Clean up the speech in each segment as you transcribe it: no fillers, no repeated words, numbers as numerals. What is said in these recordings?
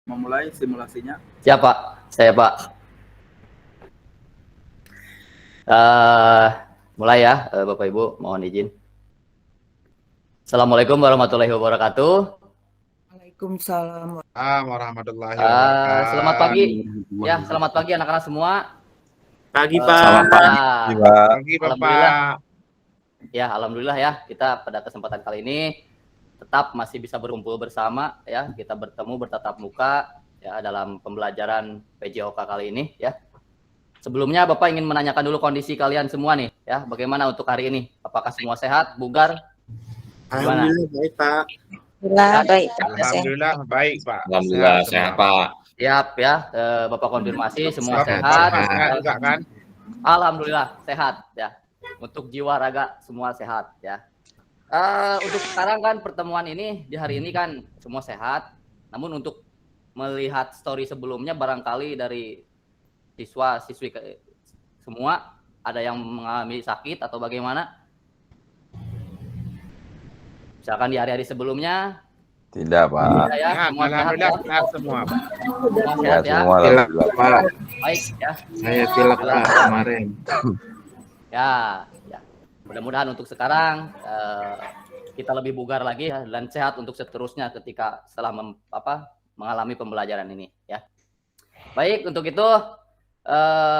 Memulai simulasinya. Siap Pak, saya Pak. Mulai ya Bapak Ibu, mohon izin. Assalamualaikum warahmatullahi wabarakatuh. Waalaikumsalam warahmatullahi wabarakatuh. Selamat pagi. Ya, selamat pagi anak-anak semua. Pagi Pak. Selamat pagi, Pak. Pagi Bapak. Ya, alhamdulillah ya, kita pada kesempatan kali ini tetap masih bisa berkumpul bersama ya, kita bertemu bertatap muka ya dalam pembelajaran PJOK kali ini ya. Sebelumnya Bapak ingin menanyakan dulu kondisi kalian semua nih ya, bagaimana untuk hari ini? Apakah semua sehat, bugar? Gimana? Alhamdulillah baik Pak. Alhamdulillah baik Pak. Alhamdulillah sehat Pak. Siap ya, Bapak konfirmasi semua sehat. Juga kan? Alhamdulillah sehat ya. Untuk jiwa raga semua sehat ya. Untuk sekarang kan pertemuan ini di hari ini kan semua sehat. Namun untuk melihat story sebelumnya barangkali dari siswa-siswi semua ada yang mengalami sakit atau bagaimana? Misalkan di hari-hari sebelumnya. Tidak Pak. Tidak ya, semua Alhamdulillah sehat, sehat semua Pak. semua sehat ya. Semua alhamdulillah Pak. Baik ya. Saya pilek Pak kemarin. Ya. Mudah-mudahan untuk sekarang kita lebih bugar lagi ya, dan sehat untuk seterusnya ketika setelah mengalami pembelajaran ini ya. Baik, untuk itu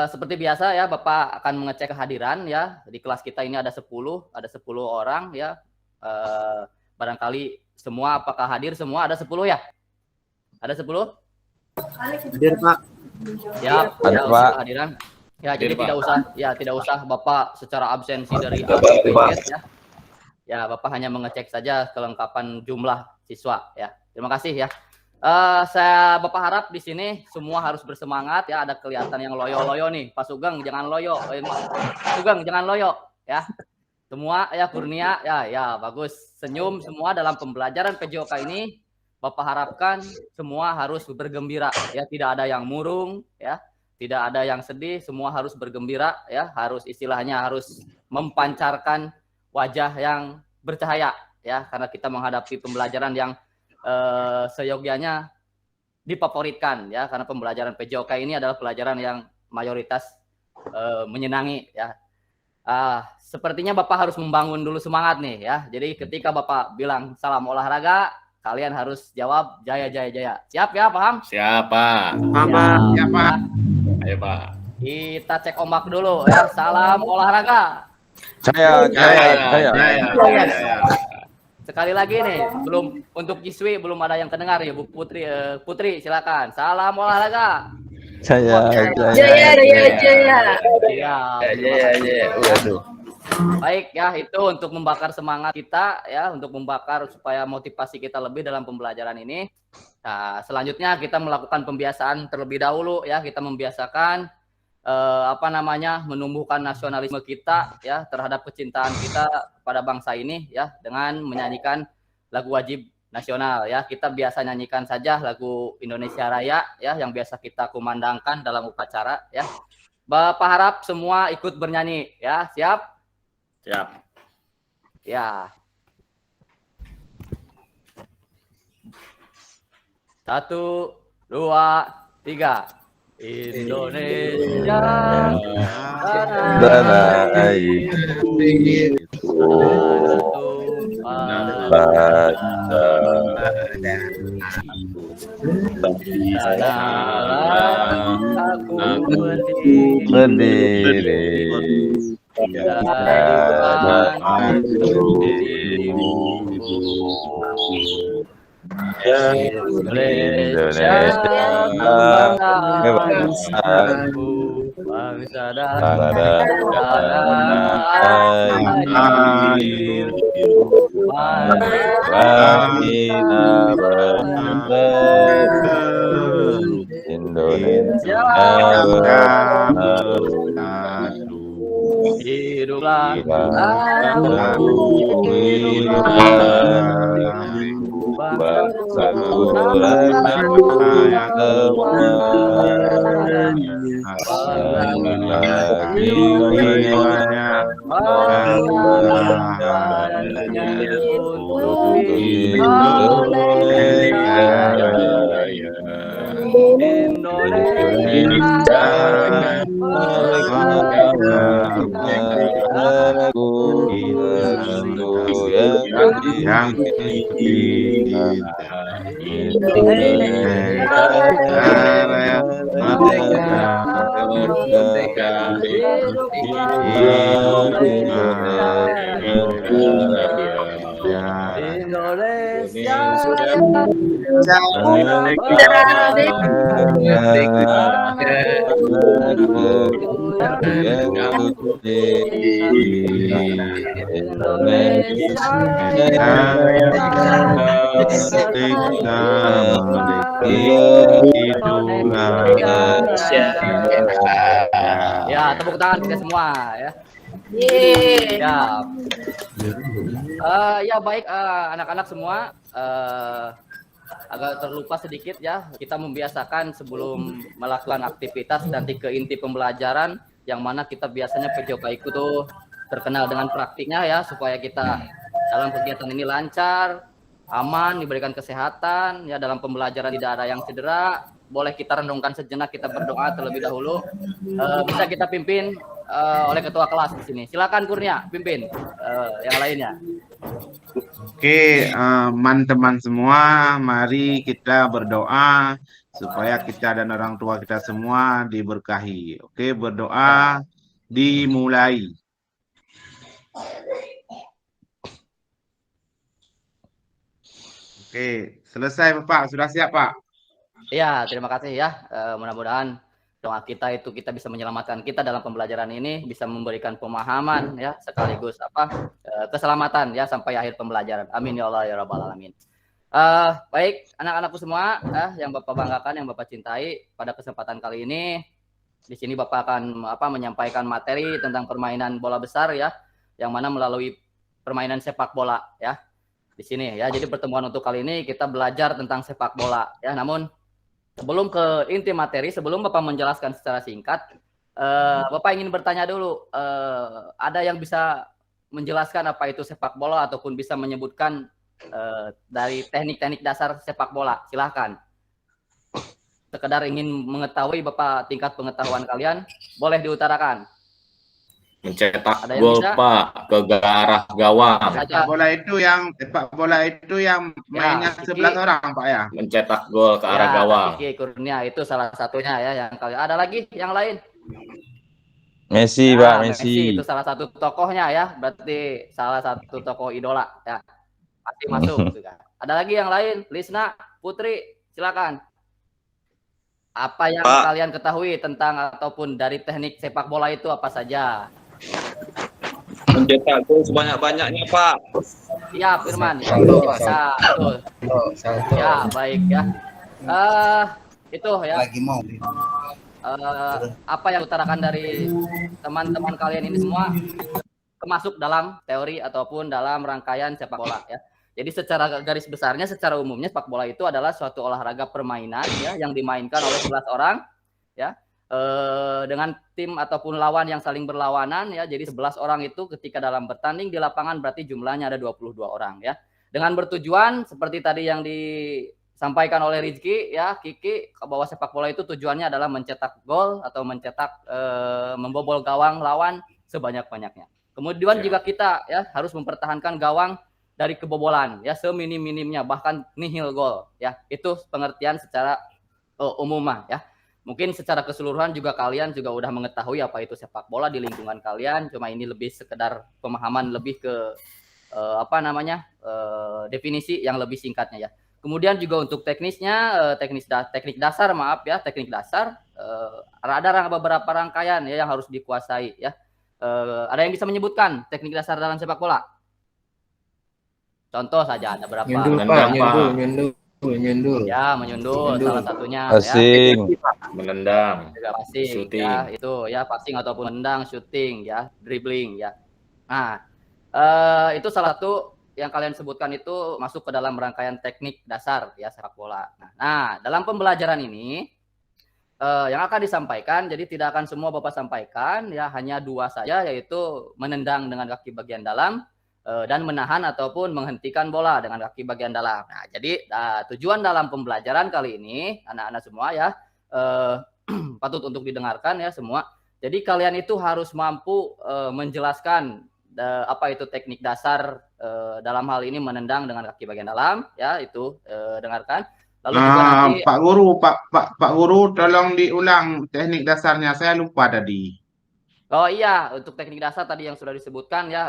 seperti biasa ya, Bapak akan mengecek kehadiran ya. Di kelas kita ini ada 10 orang ya. Barangkali semua apakah hadir semua? Ada 10 ya? Ada 10? Hadir Pak. Ya, Ada, untuk Pak. kehadiran. Ya, Hadir, jadi Pak. tidak usah Bapak secara absensi dari A sampai Z ya. Ya, Bapak hanya mengecek saja kelengkapan jumlah siswa ya. Terima kasih ya. Bapak harap di sini semua harus bersemangat ya. Ada kelihatan yang loyo-loyo nih. Pak Sugeng jangan loyo. Pak Sugeng jangan loyo ya. Semua ya, Kurnia ya bagus. Senyum semua dalam pembelajaran PJOK ini. Bapak harapkan semua harus bergembira ya, tidak ada yang murung ya. Tidak ada yang sedih, semua harus bergembira ya, harus istilahnya harus mempancarkan wajah yang bercahaya ya, karena kita menghadapi pembelajaran yang seyogianya difavoritkan ya, karena pembelajaran PJOK ini adalah pelajaran yang mayoritas menyenangi ya. Sepertinya Bapak harus membangun dulu semangat nih ya. Jadi ketika Bapak bilang salam olahraga, kalian harus jawab jaya jaya jaya. Siap ya, paham? Siap Pak. Ya Pak. Ayo Pak. Kita cek ombak dulu ya. Salam olahraga. Jaya. Sekali lagi nih, belum untuk Jiswi belum ada yang kedengar ya, Bu Putri. Putri silakan. Salam olahraga. Jaya. Waduh. Baik ya, itu untuk membakar semangat kita ya, untuk membakar supaya motivasi kita lebih dalam pembelajaran ini. Nah, selanjutnya kita melakukan pembiasaan terlebih dahulu ya, kita membiasakan menumbuhkan nasionalisme kita ya, terhadap kecintaan kita pada bangsa ini ya, dengan menyanyikan lagu wajib nasional ya. Kita biasa nyanyikan saja lagu Indonesia Raya ya, yang biasa kita kumandangkan dalam upacara ya. Bapak harap semua ikut bernyanyi ya, siap? Siap. Ya. 1, 2, 3. Indonesia tanah airku, aku berdiri Indonesia bangsa dan air Indonesia hiduplah yang Ya, tepuk tangan kita semua ya. Ya. Ya baik anak-anak semua, agak terlupa sedikit ya, kita membiasakan sebelum melakukan aktivitas nanti ke inti pembelajaran, yang mana kita biasanya PJOK itu terkenal dengan praktiknya ya, supaya kita dalam kegiatan ini lancar, aman, diberikan kesehatan ya, dalam pembelajaran tidak ada yang cedera. Boleh kita renungkan sejenak, kita berdoa terlebih dahulu. Bisa kita pimpin oleh ketua kelas di sini. Silakan Kurnia pimpin yang lainnya. Oke, teman-teman semua, mari kita berdoa supaya kita dan orang tua kita semua diberkahi. Oke, berdoa dimulai. Oke, selesai Bapak, sudah siap Pak? Iya, terima kasih ya. Mudah-mudahan doa kita itu kita bisa menyelamatkan kita dalam pembelajaran ini, bisa memberikan pemahaman ya, sekaligus keselamatan ya sampai akhir pembelajaran. Amin ya Allah ya rabbal alamin. Baik anak-anakku semua yang Bapak banggakan, yang Bapak cintai, pada kesempatan kali ini di sini Bapak akan menyampaikan materi tentang permainan bola besar ya, yang mana melalui permainan sepak bola ya di sini ya. Jadi pertemuan untuk kali ini kita belajar tentang sepak bola ya. Namun sebelum ke inti materi, sebelum Bapak menjelaskan secara singkat, Bapak ingin bertanya dulu, ada yang bisa menjelaskan apa itu sepak bola ataupun bisa menyebutkan dari teknik-teknik dasar sepak bola? Silahkan. Sekedar ingin mengetahui Bapak tingkat pengetahuan kalian, boleh diutarakan. Mencetak gol Pak ke arah gawang. Sepak bola itu yang mainnya 11 orang Pak ya. Mencetak gol ke arah gawang. Kurnia itu salah satunya ya yang kalian. Ada lagi yang lain? Messi Pak, Messi itu salah satu tokohnya ya, berarti salah satu tokoh idola ya. Pasti masuk juga. Ada lagi yang lain? Lisna, Putri, silakan. Apa yang kalian ketahui tentang ataupun dari teknik sepak bola itu apa saja? Mencetak gol sebanyak-banyaknya Pak. Iya, Firman. Bisa, betul. Ya, baik ya. Itu ya. Apa yang utarakan dari teman-teman kalian ini semua termasuk dalam teori ataupun dalam rangkaian sepak bola ya. Jadi secara garis besarnya, secara umumnya sepak bola itu adalah suatu olahraga permainan ya yang dimainkan oleh 11 orang ya. Dengan tim ataupun lawan yang saling berlawanan ya. Jadi 11 orang itu ketika dalam bertanding di lapangan berarti jumlahnya ada 22 orang ya. Dengan bertujuan seperti tadi yang disampaikan oleh Rizky ya, Kiki, bahwa sepak bola itu tujuannya adalah mencetak gol atau mencetak membobol gawang lawan sebanyak-banyaknya. Kemudian juga kita ya harus mempertahankan gawang dari kebobolan ya seminim-minimnya, bahkan nihil gol ya. Itu pengertian secara umum ya. Mungkin secara keseluruhan juga kalian juga udah mengetahui apa itu sepak bola di lingkungan kalian. Cuma ini lebih sekedar pemahaman lebih ke definisi yang lebih singkatnya ya. Kemudian juga untuk teknisnya, teknik dasar ada beberapa rangkaian ya yang harus dikuasai ya. Ada yang bisa menyebutkan teknik dasar dalam sepak bola? Contoh saja ada berapa? Menyundul. Ya, menyundul salah satunya passing, ya. Menendang, Juga passing, shooting. ya, itu ya passing ataupun menendang, shooting ya, dribbling ya. Nah, itu salah satu yang kalian sebutkan itu masuk ke dalam rangkaian teknik dasar ya sepak bola. Nah, dalam pembelajaran ini yang akan disampaikan, jadi tidak akan semua Bapak sampaikan ya, hanya 2 saja, yaitu menendang dengan kaki bagian dalam dan menahan ataupun menghentikan bola dengan kaki bagian dalam. Nah, jadi tujuan dalam pembelajaran kali ini anak-anak semua ya patut untuk didengarkan ya semua. Jadi kalian itu harus mampu menjelaskan apa itu teknik dasar dalam hal ini menendang dengan kaki bagian dalam, ya itu dengarkan. Lalu juga nanti Pak Guru, tolong diulang teknik dasarnya. Saya lupa tadi. oh iya, untuk teknik dasar tadi yang sudah disebutkan ya,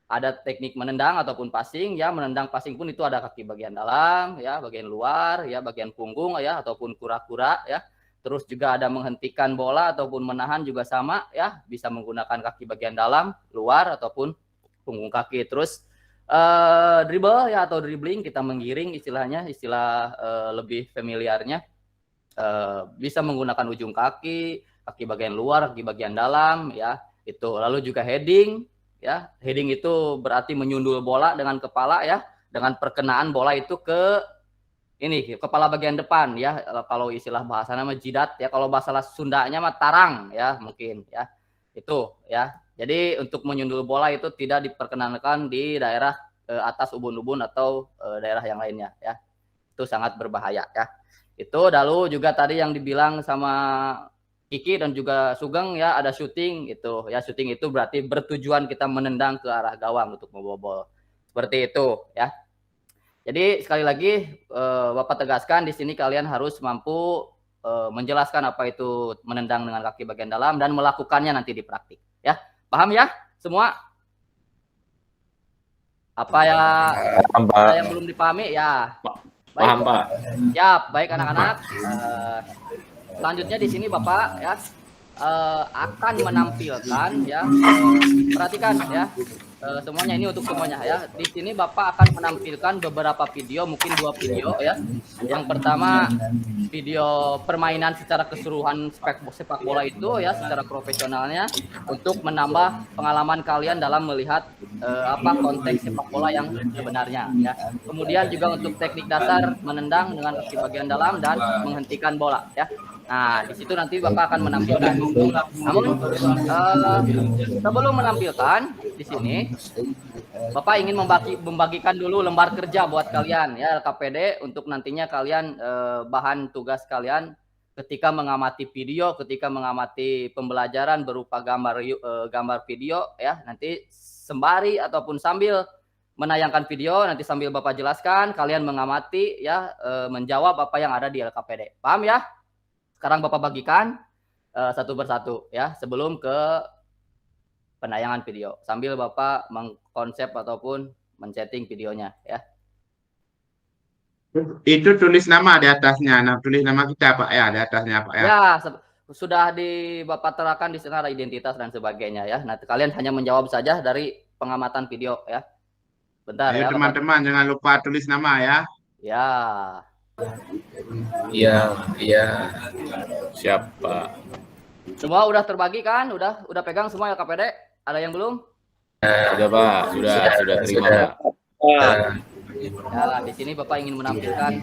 ada teknik menendang ataupun passing ya. Menendang passing pun itu ada kaki bagian dalam ya, bagian luar ya, bagian punggung ya, ataupun kura-kura ya. Terus juga ada menghentikan bola ataupun menahan juga sama ya, bisa menggunakan kaki bagian dalam, luar ataupun punggung kaki. Terus dribble ya atau dribbling, kita menggiring istilahnya, istilah lebih familiarnya, bisa menggunakan ujung kaki, kaki bagian luar, kaki bagian dalam ya. Itu. Lalu juga heading ya. Heading itu berarti menyundul bola dengan kepala ya, dengan perkenaan bola itu ke ini kepala bagian depan ya, kalau istilah bahasa nama jidat ya, kalau bahasa Sundanya mah tarang ya mungkin ya, itu ya. Jadi untuk menyundul bola itu tidak diperkenankan di daerah atas ubun-ubun atau daerah yang lainnya ya, itu sangat berbahaya ya. Itu. Lalu juga tadi yang dibilang sama Kiki dan juga Sugeng ya, ada shooting itu ya. Shooting itu berarti bertujuan kita menendang ke arah gawang untuk membobol, seperti itu ya. Jadi sekali lagi Bapak tegaskan di sini kalian harus mampu menjelaskan apa itu menendang dengan kaki bagian dalam dan melakukannya nanti di praktik ya. Paham ya semua? Apa ya ada yang belum dipahami ya? Baik. Paham, Pak. Siap, baik anak-anak. Selanjutnya di sini Bapak ya akan menampilkan ya, perhatikan ya. Semuanya ini untuk semuanya ya. Di sini Bapak akan menampilkan beberapa video, mungkin 2 video ya. Yang pertama video permainan secara keseluruhan sepak bola itu ya, secara profesionalnya, untuk menambah pengalaman kalian dalam melihat apa konteks sepak bola yang sebenarnya ya. Kemudian juga untuk teknik dasar menendang dengan kaki bagian dalam dan menghentikan bola ya. Nah, di situ nanti Bapak akan menampilkan. Namun sebelum menampilkan di sini, Bapak ingin membagikan dulu lembar kerja buat kalian ya, LKPD, untuk nantinya kalian bahan tugas kalian ketika mengamati video, ketika mengamati pembelajaran berupa gambar video ya. Nanti sembari ataupun sambil menayangkan video, nanti sambil Bapak jelaskan, kalian mengamati ya, menjawab apa yang ada di LKPD. Paham ya? Sekarang Bapak bagikan satu persatu ya, sebelum ke penayangan video, sambil Bapak mengkonsep ataupun men-setting videonya ya. Itu tulis nama di atasnya. Nah, tulis nama kita Pak ya, di atasnya Pak ya. Ya, sudah di Bapak terangkan di sana ada identitas dan sebagainya ya. Nah, kalian hanya menjawab saja dari pengamatan video ya. Bentar Ayo ya teman-teman, jangan lupa tulis nama ya. Ya. Iya. Siap, Pak. Semua udah terbagi kan? Udah pegang semua ya KPD? Ada yang belum? Sudah, Pak. Sudah terima, Pak. Ya, di sini Bapak ingin menampilkan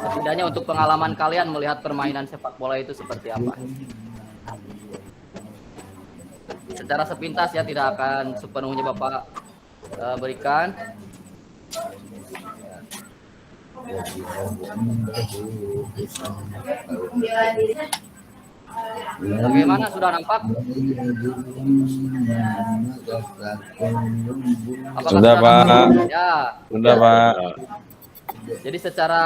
setidaknya untuk pengalaman kalian melihat permainan sepak bola itu seperti apa. Secara sepintas ya, tidak akan sepenuhnya Bapak berikan. Bagaimana, sudah nampak? Apakah Sudah, Pak. Ya. Sudah, Pak. Jadi secara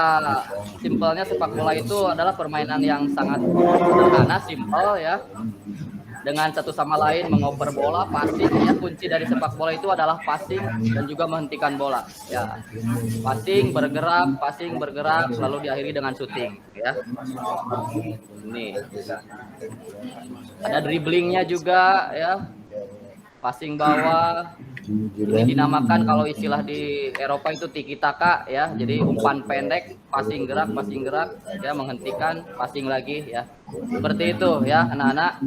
simpelnya sepak bola itu adalah permainan yang sangat sederhana, simpel ya. Dengan satu sama lain mengoper bola, passing ya. Kunci dari sepak bola itu adalah passing dan juga menghentikan bola ya. Passing bergerak lalu diakhiri dengan shooting ya. Ini ada dribblingnya juga ya, passing bawah. Ini dinamakan kalau istilah di Eropa itu tiki taka ya, jadi umpan pendek, passing gerak ya, menghentikan, passing lagi ya, seperti itu ya anak-anak.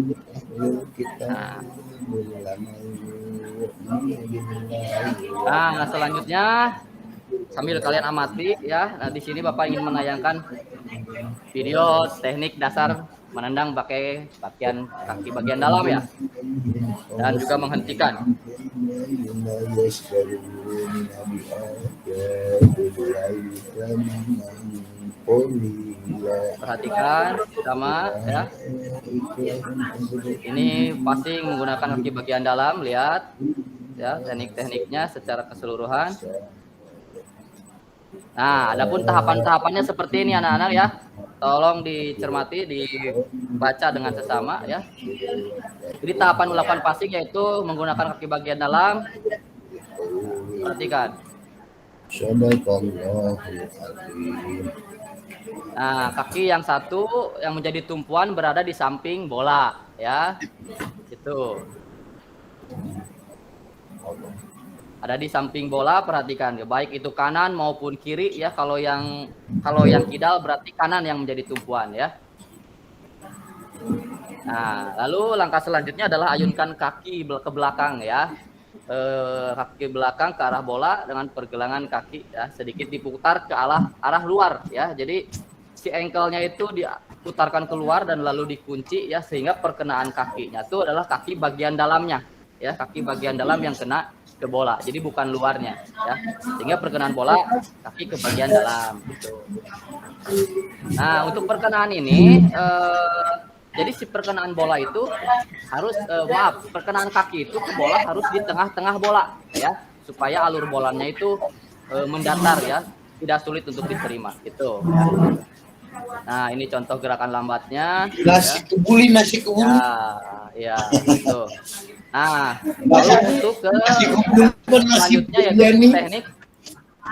Nah, selanjutnya sambil kalian amati ya. Nah, di sini Bapak ingin menayangkan video teknik dasar menendang pakai kaki bagian dalam ya, dan juga menghentikan. Perhatikan sama ya. Ini passing menggunakan kaki bagian dalam, lihat ya teknik-tekniknya secara keseluruhan. Nah, adapun tahapan-tahapannya seperti ini anak-anak ya. Tolong dicermati, dibaca dengan sesama ya. Jadi tahapan melakukan passing yaitu menggunakan kaki bagian dalam. Perhatikan. Nah, kaki yang satu yang menjadi tumpuan berada di samping bola ya. Itu. Ada di samping bola, perhatikan ya, baik itu kanan maupun kiri ya. Kalau yang kidal berarti kanan yang menjadi tumpuan ya. Nah, lalu langkah selanjutnya adalah ayunkan kaki ke belakang ya. Kaki belakang ke arah bola dengan pergelangan kaki ya, sedikit diputar ke arah luar ya. Jadi si ankle-nya itu diputarkan keluar dan lalu dikunci ya, sehingga perkenaan kakinya itu adalah kaki bagian dalamnya ya, kaki bagian dalam yang kena ke bola, jadi bukan luarnya ya, sehingga perkenaan bola kaki ke bagian dalam gitu. Nah, untuk perkenaan ini jadi si perkenaan bola itu harus perkenaan kaki itu ke bola harus di tengah-tengah bola ya, supaya alur bolanya itu mendatar ya, tidak sulit untuk diterima gitu ya. Nah, ini contoh gerakan lambatnya nasi kebuli ya gitu. Nah, lalu untuk ke selanjutnya yaitu teknik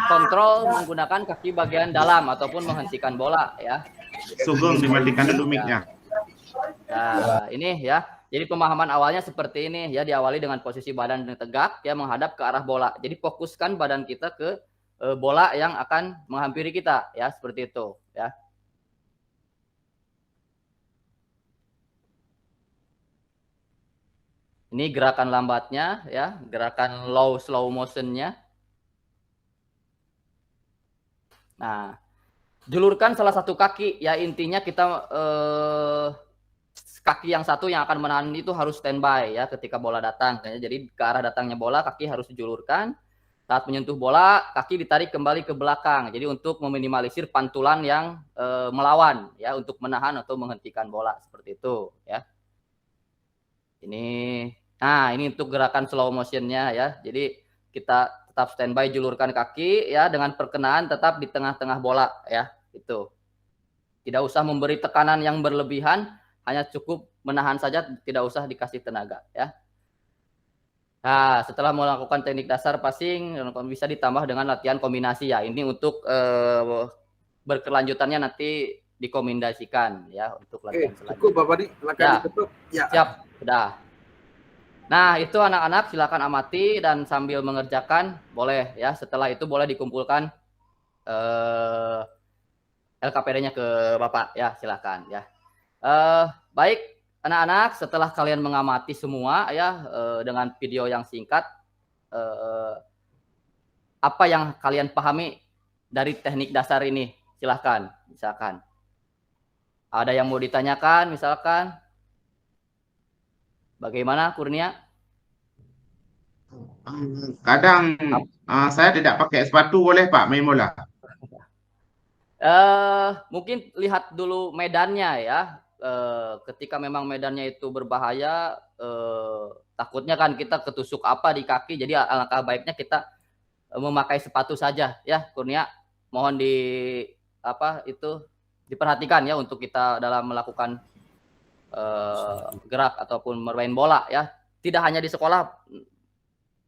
kontrol menggunakan kaki bagian dalam ataupun menghentikan bola ya. Sugeng dimatikan dulu mic-nya. Nah, ini ya. Jadi pemahaman awalnya seperti ini ya, diawali dengan posisi badan yang tegak ya, menghadap ke arah bola. Jadi fokuskan badan kita ke bola yang akan menghampiri kita ya, seperti itu ya. Ini gerakan lambatnya ya, gerakan slow motionnya. Nah, julurkan salah satu kaki ya, intinya kita kaki yang satu yang akan menahan itu harus standby ya ketika bola datang. Jadi ke arah datangnya bola kaki harus dijulurkan. Saat menyentuh bola kaki ditarik kembali ke belakang. Jadi untuk meminimalisir pantulan yang melawan ya, untuk menahan atau menghentikan bola seperti itu ya. Ini untuk gerakan slow motionnya ya. Jadi kita tetap standby, julurkan kaki ya, dengan perkenaan tetap di tengah-tengah bola ya. Itu tidak usah memberi tekanan yang berlebihan, hanya cukup menahan saja, tidak usah dikasih tenaga ya. Nah, setelah melakukan teknik dasar passing bisa ditambah dengan latihan kombinasi ya. Ini untuk berkelanjutannya nanti dikombinasikan ya untuk latihan selanjutnya. Cukup Bapak nih, latihan Ya, ditutup. Ya. siap, sudah. Nah, itu anak-anak silakan amati dan sambil mengerjakan boleh ya. Setelah itu boleh dikumpulkan LKPD-nya ke Bapak ya, silakan ya. Baik anak-anak, setelah kalian mengamati semua ya dengan video yang singkat, apa yang kalian pahami dari teknik dasar ini? Silahkan, misalkan. Ada yang mau ditanyakan misalkan? Bagaimana Kurnia? Kadang saya tidak pakai sepatu, boleh Pak main bola? Mungkin lihat dulu medannya ya. Ketika memang medannya itu berbahaya, takutnya kan kita ketusuk apa di kaki, jadi alangkah baiknya kita memakai sepatu saja ya Kurnia. Mohon diperhatikan ya untuk kita dalam melakukan gerak ataupun bermain bola ya. Tidak hanya di sekolah,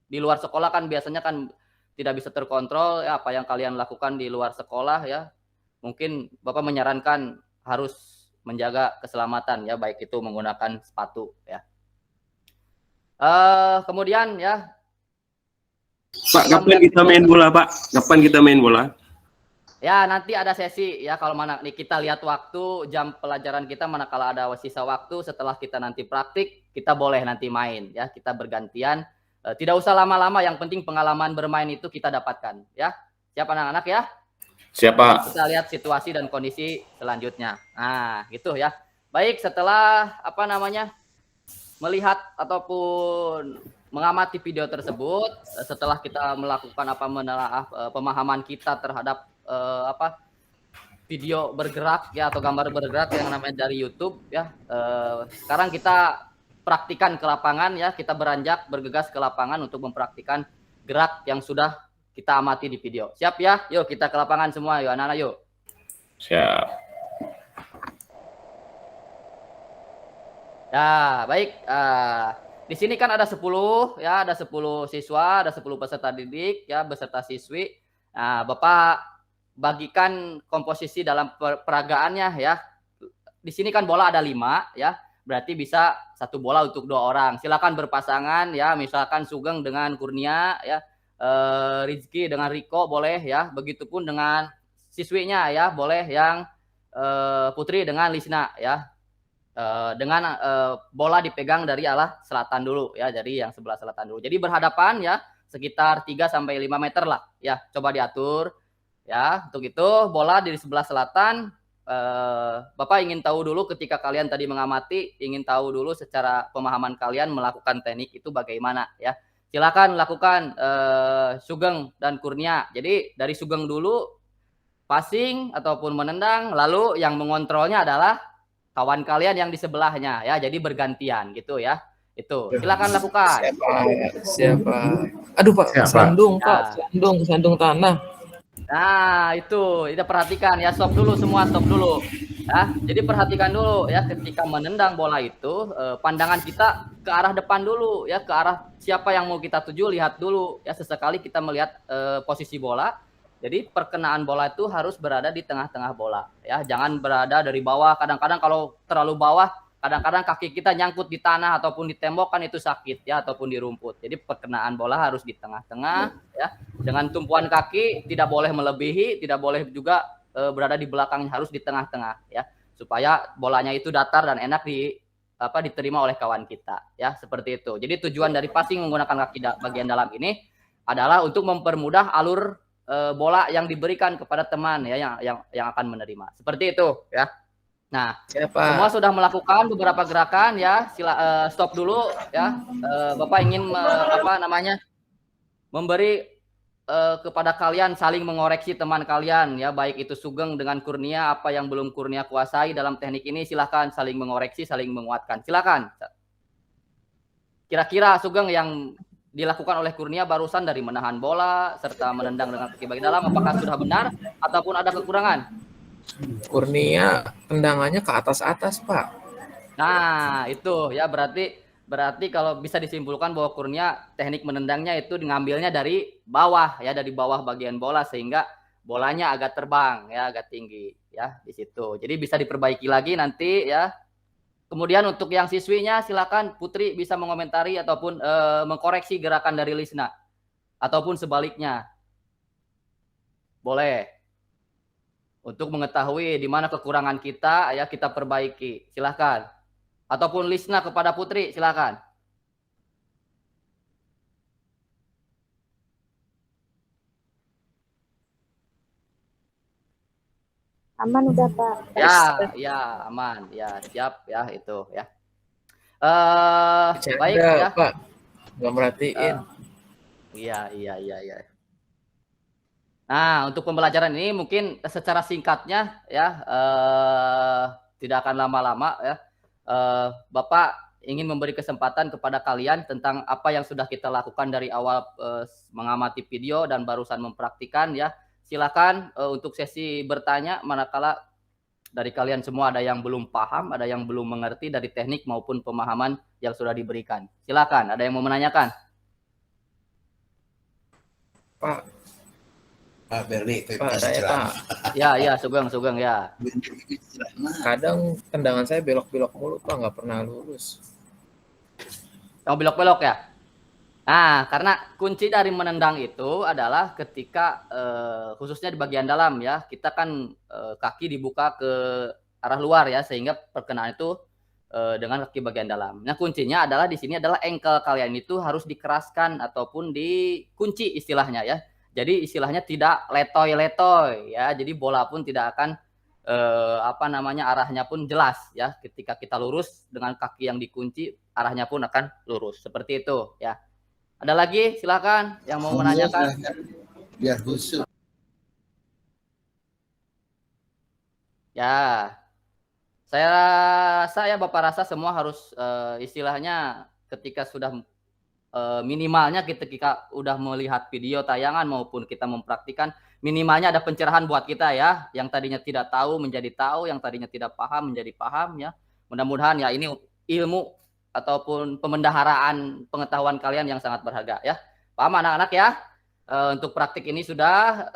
di luar sekolah kan biasanya kan tidak bisa terkontrol ya apa yang kalian lakukan di luar sekolah ya. Mungkin Bapak menyarankan harus menjaga keselamatan ya, baik itu menggunakan sepatu ya. Kemudian ya, Pak, kapan kita main bola, Pak? Kapan kita main bola? ya nanti ada sesi ya, kalau mana nih kita lihat waktu jam pelajaran kita, manakala ada sisa waktu setelah kita nanti praktik, kita boleh nanti main ya, kita bergantian. Tidak usah lama-lama, yang penting pengalaman bermain itu kita dapatkan ya. Siap anak-anak ya? Siapa? Kita lihat situasi dan kondisi selanjutnya. Nah, gitu ya. baik, setelah melihat ataupun mengamati video tersebut, setelah kita melakukan menelaah pemahaman kita terhadap video bergerak ya atau gambar bergerak yang namanya dari YouTube ya. Sekarang kita praktikan ke lapangan ya, kita beranjak bergegas ke lapangan untuk mempraktikan gerak yang sudah kita amati di video. Siap ya? Yuk kita ke lapangan semua yuk anak-anak yuk. Siap. Ya, baik. Di sini kan ada 10 ya, ada 10 siswa, ada 10 peserta didik ya, beserta siswi. Nah, Bapak bagikan komposisi dalam peragaannya ya. Di sini kan bola ada 5 ya. Berarti bisa 1 bola untuk 2 orang. Silakan berpasangan ya, misalkan Sugeng dengan Kurnia ya. Rizky dengan Riko boleh ya. Begitupun dengan siswinya ya, boleh yang Putri dengan Lisna ya. Dengan bola dipegang dari arah selatan dulu ya, jadi yang sebelah selatan dulu. Jadi berhadapan ya, sekitar 3 sampai 5 meter lah ya. Coba diatur ya. Untuk itu bola di sebelah selatan. Bapak ingin tahu dulu ketika kalian tadi mengamati, ingin tahu dulu secara pemahaman kalian melakukan teknik itu bagaimana ya. Silakan lakukan Sugeng dan Kurnia. Jadi dari Sugeng dulu passing ataupun menendang, lalu yang mengontrolnya adalah kawan kalian yang di sebelahnya ya, jadi bergantian gitu ya. Itu silakan lakukan. Siapa? Aduh Pak, sandung Pak, sandung tanah. Nah itu kita perhatikan ya, stop dulu semua, stop dulu ya. Jadi perhatikan dulu ya, ketika menendang bola itu pandangan kita ke arah depan dulu ya, ke arah siapa yang mau kita tuju, lihat dulu ya. Sesekali kita melihat posisi bola. Jadi perkenaan bola itu harus berada di tengah-tengah bola ya, jangan berada dari bawah. Kadang-kadang kalau terlalu bawah, kadang-kadang kaki kita nyangkut di tanah ataupun di tembok, kan itu sakit ya, ataupun di rumput. Jadi perkenaan bola harus di tengah-tengah ya, dengan tumpuan kaki tidak boleh melebihi, tidak boleh juga berada di belakangnya, harus di tengah-tengah ya, supaya bolanya itu datar dan enak diterima oleh kawan kita ya, seperti itu. Jadi tujuan dari passing menggunakan kaki bagian dalam ini adalah untuk mempermudah alur bola yang diberikan kepada teman ya, yang akan menerima. Seperti itu ya. Nah, semua sudah melakukan beberapa gerakan ya. Stop dulu ya. Bapak ingin memberi kepada kalian saling mengoreksi teman kalian ya, baik itu Sugeng dengan Kurnia, apa yang belum Kurnia kuasai dalam teknik ini silahkan saling mengoreksi, saling menguatkan. Silakan. Kira-kira Sugeng yang dilakukan oleh Kurnia barusan dari menahan bola serta menendang dengan kaki bagian dalam, apakah sudah benar ataupun ada kekurangan? Kurnia tendangannya ke atas-atas Pak. Nah itu ya, berarti kalau bisa disimpulkan bahwa Kurnia teknik menendangnya itu ngambilnya dari bawah ya, dari bawah bagian bola, sehingga bolanya agak terbang ya, agak tinggi ya di situ. Jadi bisa diperbaiki lagi nanti ya. Kemudian untuk yang siswinya silakan Putri bisa mengomentari ataupun mengkoreksi gerakan dari Lisna ataupun sebaliknya. Boleh. Untuk mengetahui di mana kekurangan kita ya, kita perbaiki. Silakan. Ataupun Lisna kepada Putri, silakan. Aman udah Pak. Ya aman, ya siap ya itu ya. Bercanda, Baik ya Pak, nggak merhatiin. Iya. Nah untuk pembelajaran ini mungkin secara singkatnya ya, tidak akan lama-lama ya. Bapak ingin memberi kesempatan kepada kalian tentang apa yang sudah kita lakukan dari awal mengamati video dan barusan mempraktikkan ya. Silakan untuk sesi bertanya, manakala dari kalian semua ada yang belum paham, ada yang belum mengerti dari teknik maupun pemahaman yang sudah diberikan. Silakan, ada yang mau menanyakan? Pak Berli, Pak, saya Pak. Ya, Sugeng ya. Kadang tendangan saya belok-belok mulu Pak, nggak pernah lurus. Yang belok-belok ya? Nah, karena kunci dari menendang itu adalah ketika khususnya di bagian dalam ya, kita kan kaki dibuka ke arah luar ya, sehingga perkenaan itu dengan kaki bagian dalam. Nah, kuncinya adalah di sini adalah ankle kalian itu harus dikeraskan ataupun dikunci istilahnya ya. Jadi istilahnya tidak letoy-letoy ya. Jadi bola pun tidak akan arahnya pun jelas ya. Ketika kita lurus dengan kaki yang dikunci, arahnya pun akan lurus. Seperti itu ya. Ada lagi? Silakan yang mau menanyakan. Biar khusus. Ya, saya rasa ya Bapak rasa semua harus istilahnya ketika sudah minimalnya ketika udah melihat video tayangan maupun kita mempraktikkan, minimalnya ada pencerahan buat kita ya, yang tadinya tidak tahu menjadi tahu, yang tadinya tidak paham menjadi paham ya. Mudah-mudahan ya ini ilmu ataupun pemendaharaan pengetahuan kalian yang sangat berharga ya. Paham anak-anak ya? Untuk praktik ini sudah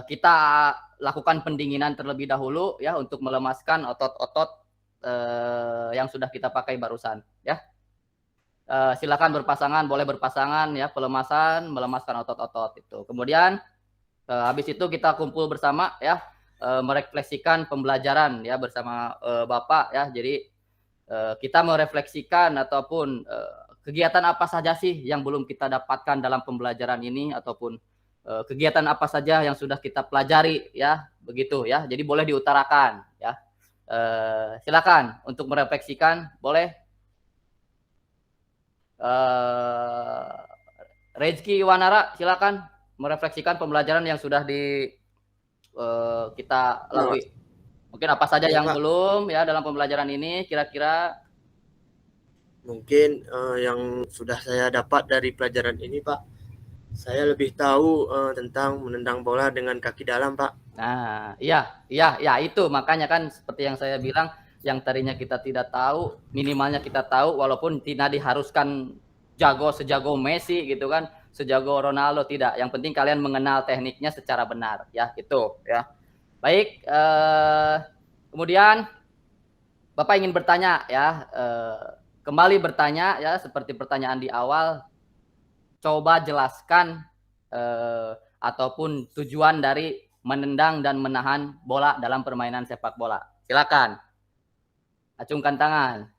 kita lakukan pendinginan terlebih dahulu ya untuk melemaskan otot-otot yang sudah kita pakai barusan ya. Silakan berpasangan, boleh berpasangan ya, melemaskan otot-otot itu. Kemudian habis itu kita kumpul bersama ya, merefleksikan pembelajaran ya bersama Bapak ya. Jadi kita merefleksikan ataupun kegiatan apa saja sih yang belum kita dapatkan dalam pembelajaran ini ataupun kegiatan apa saja yang sudah kita pelajari ya, begitu ya. Jadi boleh diutarakan ya. Silakan untuk merefleksikan, boleh. Rezki Wanara, silakan merefleksikan pembelajaran yang sudah kita lalui. Mungkin apa saja yang belum ya dalam pembelajaran ini kira-kira. Mungkin yang sudah saya dapat dari pelajaran ini, Pak, saya lebih tahu tentang menendang bola dengan kaki dalam, Pak. Nah, iya itu makanya kan seperti yang saya bilang, yang tadinya kita tidak tahu, minimalnya kita tahu walaupun tidak diharuskan sejago Messi gitu kan, sejago Ronaldo, tidak. Yang penting kalian mengenal tekniknya secara benar ya, itu ya. Baik, kemudian Bapak ingin bertanya ya, kembali bertanya ya seperti pertanyaan di awal. Coba jelaskan ataupun tujuan dari menendang dan menahan bola dalam permainan sepak bola. Silakan. Acungkan tangan.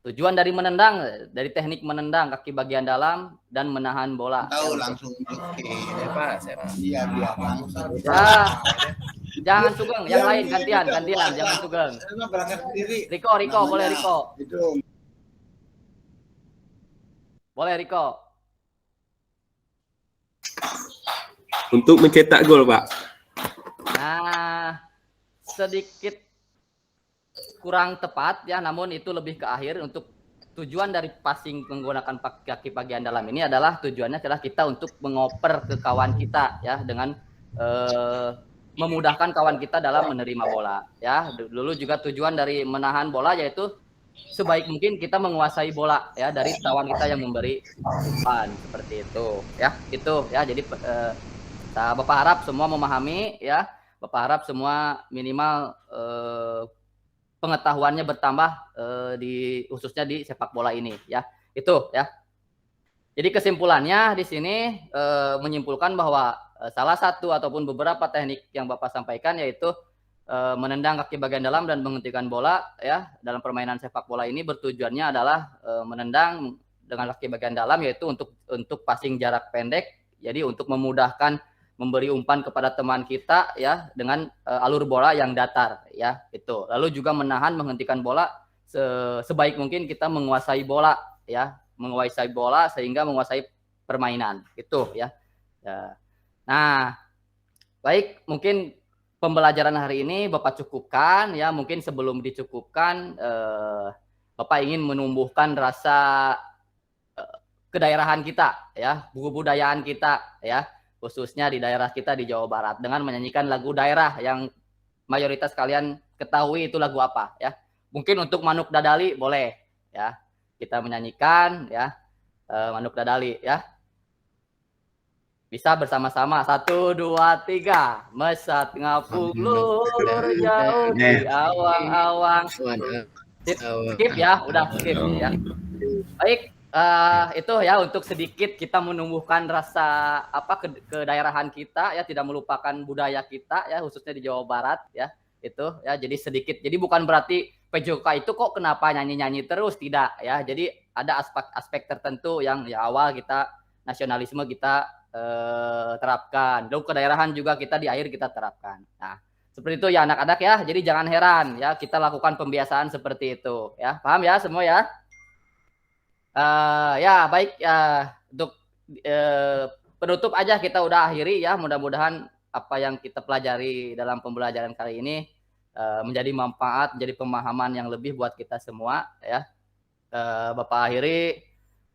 Tujuan dari menendang, dari teknik menendang kaki bagian dalam dan menahan bola. Tahu langsung. Ya, Pak. Iya, biar langsung. Ya, jangan sugeng, yang lain gantian, jangan sugeng. Saya berangkat sendiri. Riko, boleh Riko. Itu. Boleh Riko. Untuk mencetak gol, Pak. Nah, sedikit kurang tepat ya, namun itu lebih ke akhir. Untuk tujuan dari passing menggunakan kaki bagian dalam ini adalah tujuannya adalah kita untuk mengoper ke kawan kita ya, dengan memudahkan kawan kita dalam menerima bola ya. Dulu juga tujuan dari menahan bola yaitu sebaik mungkin kita menguasai bola ya dari kawan kita yang memberi umpan, seperti itu ya. Itu ya, jadi Bapak harap semua memahami ya. Bapak harap semua minimal pengetahuannya bertambah khususnya di sepak bola ini ya. Itu ya. Jadi kesimpulannya di sini menyimpulkan bahwa salah satu ataupun beberapa teknik yang Bapak sampaikan yaitu menendang kaki bagian dalam dan menghentikan bola ya dalam permainan sepak bola ini bertujuannya adalah menendang dengan kaki bagian dalam yaitu untuk passing jarak pendek, jadi untuk memudahkan memberi umpan kepada teman kita ya dengan alur bola yang datar ya, itu. Lalu juga menahan menghentikan bola sebaik mungkin kita menguasai bola ya, menguasai bola sehingga menguasai permainan itu ya. Nah, baik, mungkin pembelajaran hari ini Bapak cukupkan ya. Mungkin sebelum dicukupkan Bapak ingin menumbuhkan rasa kedaerahan kita ya, kebudayaan kita ya, khususnya di daerah kita di Jawa Barat dengan menyanyikan lagu daerah yang mayoritas kalian ketahui itu lagu apa ya. Mungkin untuk Manuk Dadali boleh ya, kita menyanyikan ya Manuk Dadali ya. Bisa bersama-sama, 1, 2, 3. Mesat ngapung lur jauh di awang-awang. Skip ya, udah skip ya. Baik, itu ya untuk sedikit kita menumbuhkan rasa kedaerahan kita ya, tidak melupakan budaya kita ya, khususnya di Jawa Barat ya. Itu ya, jadi sedikit. Jadi bukan berarti PJOK itu kok kenapa nyanyi-nyanyi terus, tidak ya. Jadi ada aspek tertentu yang ya awal kita nasionalisme kita terapkan. Lalu kedaerahan juga kita di akhir kita terapkan. Nah, seperti itu ya anak-anak ya. Jadi jangan heran ya kita lakukan pembiasaan seperti itu ya. Paham ya semua ya? Ya baik untuk penutup aja kita udah akhiri ya. Mudah-mudahan apa yang kita pelajari dalam pembelajaran kali ini menjadi manfaat, menjadi pemahaman yang lebih buat kita semua ya. Bapak akhiri.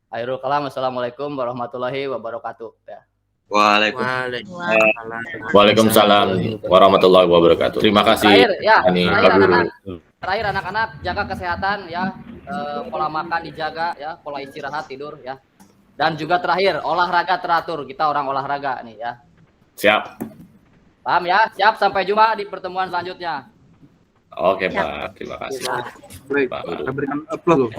Akhirul kalam. Assalamualaikum warahmatullahi wabarakatuh ya. Waalaikumsalam warahmatullahi wabarakatuh. Terima kasih. Terakhir ya, Terakhir anak-anak jaga kesehatan ya, pola makan dijaga ya, pola istirahat tidur ya, dan juga terakhir olahraga teratur. Kita orang olahraga nih ya. Siap. Paham ya? Siap. Sampai jumpa di pertemuan selanjutnya. Oke Pak, terima kasih. Baik, kita berikan applause.